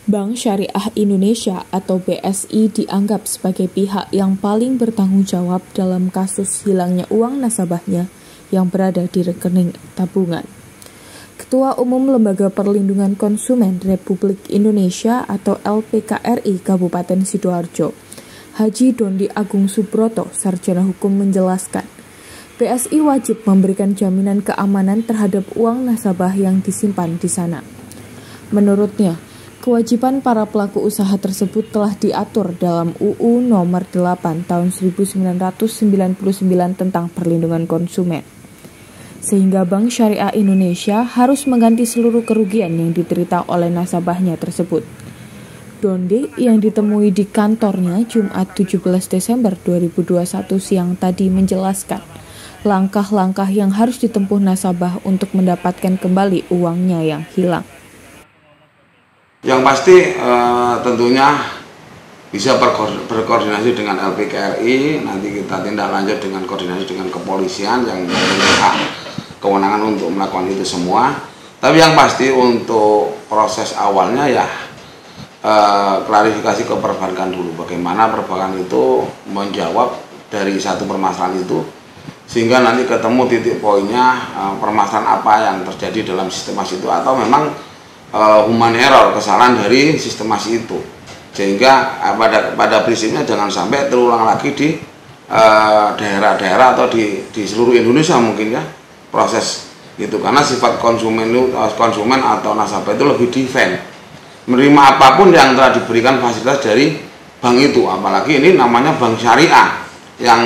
Bank Syariah Indonesia atau BSI dianggap sebagai pihak yang paling bertanggung jawab dalam kasus hilangnya uang nasabahnya yang berada di rekening tabungan. Ketua Umum Lembaga Perlindungan Konsumen Republik Indonesia atau LPKRI Kabupaten Sidoarjo, Haji Dondi Agung Subroto, Sarjana Hukum menjelaskan, BSI wajib memberikan jaminan keamanan terhadap uang nasabah yang disimpan di sana. Menurutnya, kewajiban para pelaku usaha tersebut telah diatur dalam UU Nomor 8 Tahun 1999 tentang Perlindungan Konsumen. Sehingga Bank Syariah Indonesia harus mengganti seluruh kerugian yang diderita oleh nasabahnya tersebut. Dondi yang ditemui di kantornya Jumat 17 Desember 2021 siang tadi menjelaskan langkah-langkah yang harus ditempuh nasabah untuk mendapatkan kembali uangnya yang hilang. Yang pasti tentunya bisa berkoordinasi dengan LPKRI, nanti kita tindak lanjut dengan koordinasi dengan kepolisian yang mempunyai hak kewenangan untuk melakukan itu semua. Tapi yang pasti untuk proses awalnya ya klarifikasi ke perbankan dulu, bagaimana perbankan itu menjawab dari satu permasalahan itu, sehingga nanti ketemu titik poinnya permasalahan apa yang terjadi dalam sistemasi itu, atau memang human error, kesalahan dari sistemasi itu, sehingga pada prinsipnya jangan sampai terulang lagi di daerah-daerah atau di seluruh Indonesia mungkin ya proses itu, karena sifat konsumen atau nasabah itu lebih defend, menerima apapun yang telah diberikan fasilitas dari bank itu, apalagi ini namanya bank syariah yang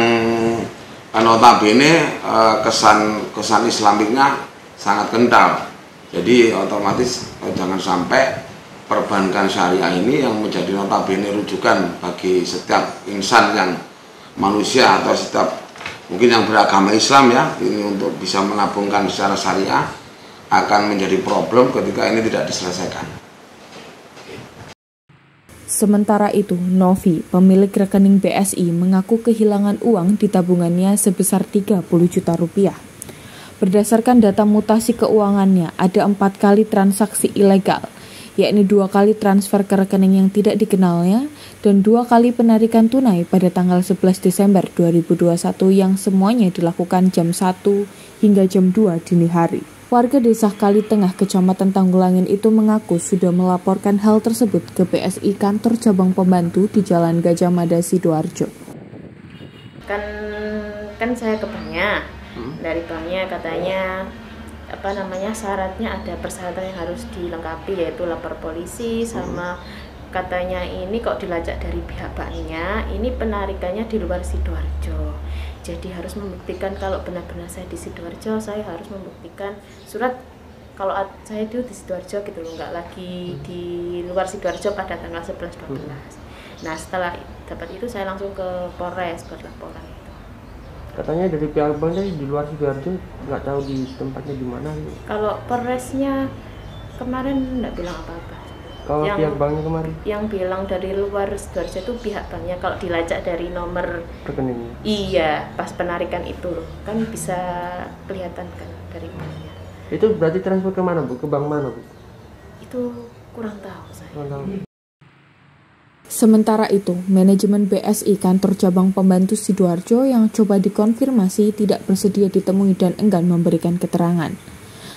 notabene kesan Islamiknya sangat kental. Jadi otomatis jangan sampai perbankan syariah ini yang menjadi notabene rujukan bagi setiap insan yang manusia atau setiap mungkin yang beragama Islam ya, ini untuk bisa menabungkan secara syariah akan menjadi problem ketika ini tidak diselesaikan. Sementara itu, Novi, pemilik rekening BSI, mengaku kehilangan uang di tabungannya sebesar 30 juta rupiah. Berdasarkan data mutasi keuangannya, ada 4 kali transaksi ilegal, yakni 2 kali transfer ke rekening yang tidak dikenalnya dan 2 kali penarikan tunai pada tanggal 11 Desember 2021 yang semuanya dilakukan jam 1 hingga jam 2 dini hari. Warga desa Kali Tengah, Kecamatan Tanggulangin itu mengaku sudah melaporkan hal tersebut ke BSI Kantor Cabang Pembantu di Jalan Gajah Mada, Sidoarjo. Kan saya ke banknya, dari banknya katanya syaratnya ada persyaratan yang harus dilengkapi, yaitu lapor polisi sama katanya ini kok dilacak dari pihak banknya, ini penarikannya di luar Sidoarjo. Jadi harus membuktikan kalau benar-benar saya di Sidoarjo, saya harus membuktikan surat kalau saya itu di Sidoarjo gitu loh, nggak lagi di luar Sidoarjo pada tanggal 11-12. Nah setelah dapat itu saya langsung ke Polres buat laporan itu. Katanya dari pihak banknya di luar Sidoarjo, nggak tahu di tempatnya di mana. Kalau Polresnya kemarin nggak bilang apa-apa. Kalau pihak banknya kemarin? Yang bilang dari luar Sidoarjo itu pihak banknya, kalau dilacak dari nomor rekeningnya. Iya, pas penarikan itu loh, kan bisa kelihatan kan dari banknya. Itu berarti transfer ke mana Bu? Ke bank mana Bu? Itu kurang tahu saya. Kurang tahu. Sementara itu, manajemen BSI Kantor Cabang Pembantu Sidoarjo yang coba dikonfirmasi tidak bersedia ditemui dan enggan memberikan keterangan.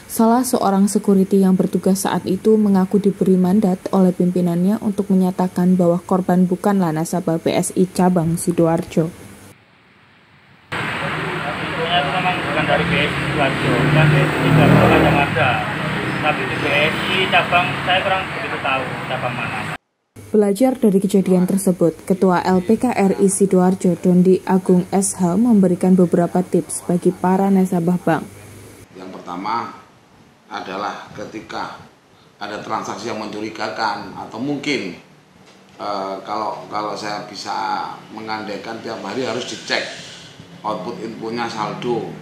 Salah seorang security yang bertugas saat itu mengaku diberi mandat oleh pimpinannya untuk menyatakan bahwa korban bukanlah nasabah BSI Cabang Sidoarjo. Tentunya itu memang bukan dari BSI Sidoarjo, kan di Gajah Mada. Tapi di BSI Cabang saya kurang begitu tahu cabang mana. Belajar dari kejadian tersebut, Ketua LPKRI Sidoarjo Dondi Agung SH memberikan beberapa tips bagi para nasabah bank. Yang pertama adalah ketika ada transaksi yang mencurigakan atau mungkin kalau saya bisa mengandaikan tiap hari harus dicek output inputnya saldo,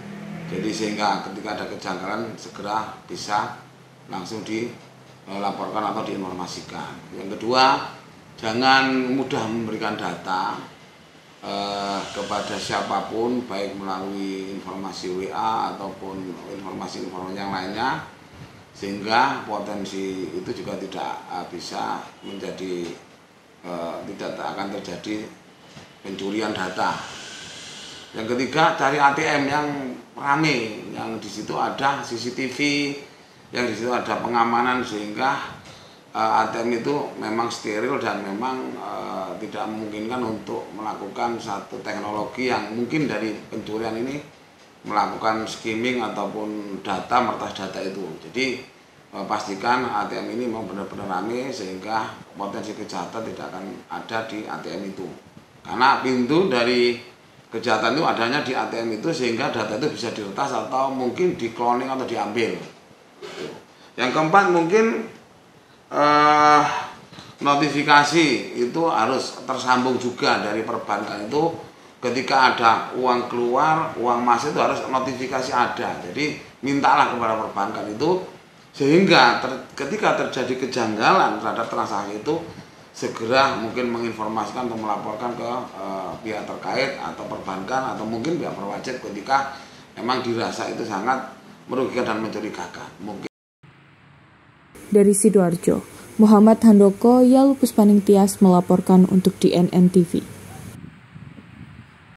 jadi sehingga ketika ada kejanggalan segera bisa langsung dilaporkan atau diinformasikan. Yang kedua, jangan mudah memberikan data kepada siapapun, baik melalui informasi WA ataupun informasi yang lainnya, sehingga potensi itu juga tidak bisa menjadi tidak akan terjadi pencurian data. Yang ketiga, cari ATM yang rame, yang di situ ada CCTV, yang di situ ada pengamanan sehingga ATM itu memang steril dan memang tidak memungkinkan untuk melakukan satu teknologi yang mungkin dari pencurian ini melakukan skimming ataupun data, meretas data itu. Jadi pastikan ATM ini memang benar-benar rame sehingga potensi kejahatan tidak akan ada di ATM itu. Karena pintu dari kejahatan itu adanya di ATM itu sehingga data itu bisa diretas atau mungkin di cloning atau diambil. Yang keempat mungkin notifikasi itu harus tersambung juga dari perbankan itu. Ketika ada uang keluar, uang masuk itu harus notifikasi ada. Jadi mintalah kepada perbankan itu sehingga ketika terjadi kejanggalan terhadap transaksi itu segera mungkin menginformasikan atau melaporkan ke pihak terkait atau perbankan atau mungkin pihak berwajib ketika memang dirasa itu sangat merugikan dan mencurigakan. Mungkin. Dari Sidoarjo, Muhammad Handoko, Yalu Puspaning Tias melaporkan untuk DNN TV.